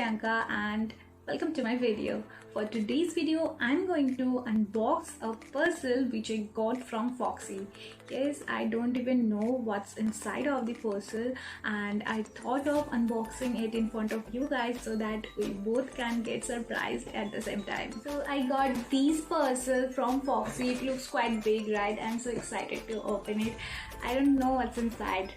Priyanka and welcome to my video. For today's video, I'm going to unbox a parcel which I got from Foxy. Yes, I don't even know what's inside of the parcel and I thought of unboxing it in front of you guys so that we both can get surprised at the same time. So I got these parcel from Foxy. It looks quite big, right? I'm so excited to open it. I don't know what's inside,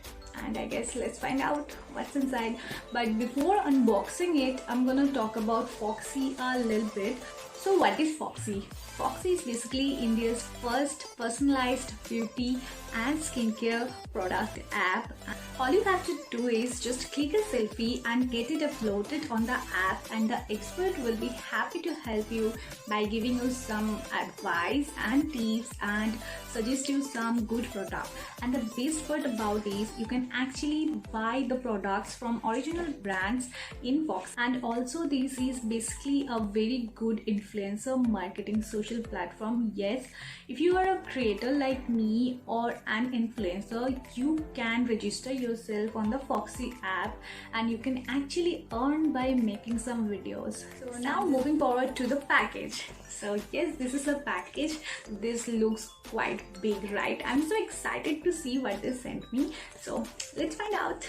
and I guess let's find out what's inside. But before unboxing it, I'm gonna talk about Foxy a little bit. So what is Foxy? Foxy is basically India's first personalized beauty and skincare product app. All you have to do is just click a selfie and get it uploaded on the app, and the expert will be happy to help you by giving you some advice and tips and suggest you some good product. And the best part about this, you can actually buy the products from original brands in Fox. And also this is basically a very good influencer marketing social platform. Yes, if you are a creator like me or an influencer, you can register yourself on the Foxy app and you can actually earn by making some videos. So now moving forward to the package. So yes, this is a package. This looks quite big, right? I'm so excited to see what they sent me. So let's find out.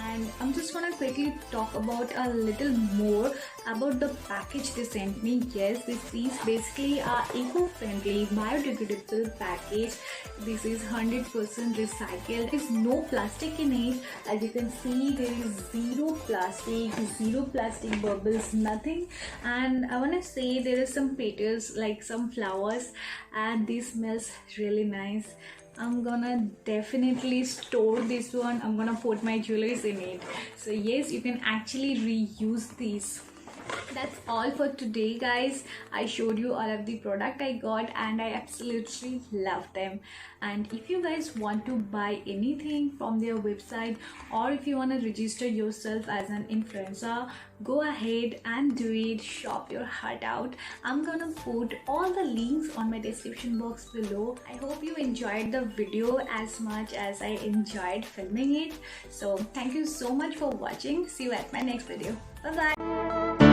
And I'm just gonna quickly talk about a little more about the package they sent me. Yes, this is basically a eco-friendly biodegradable package. This is 100% recycled. There is no plastic in it. As you can see, there is zero plastic bubbles, nothing. And I want to say there are some petals like some flowers, and this smells really nice. I'm gonna definitely store this one. I'm gonna put my jewelries in it. So yes, you can actually reuse these. That's all for today, guys. I showed you all of the product I got and I absolutely love them. And if you guys want to buy anything from their website, or if you want to register yourself as an influencer, go ahead and do it. Shop your heart out. I'm gonna put all the links on my description box below. I hope you enjoyed the video as much as I enjoyed filming it. So thank you so much for watching. See you at my next video. Bye bye.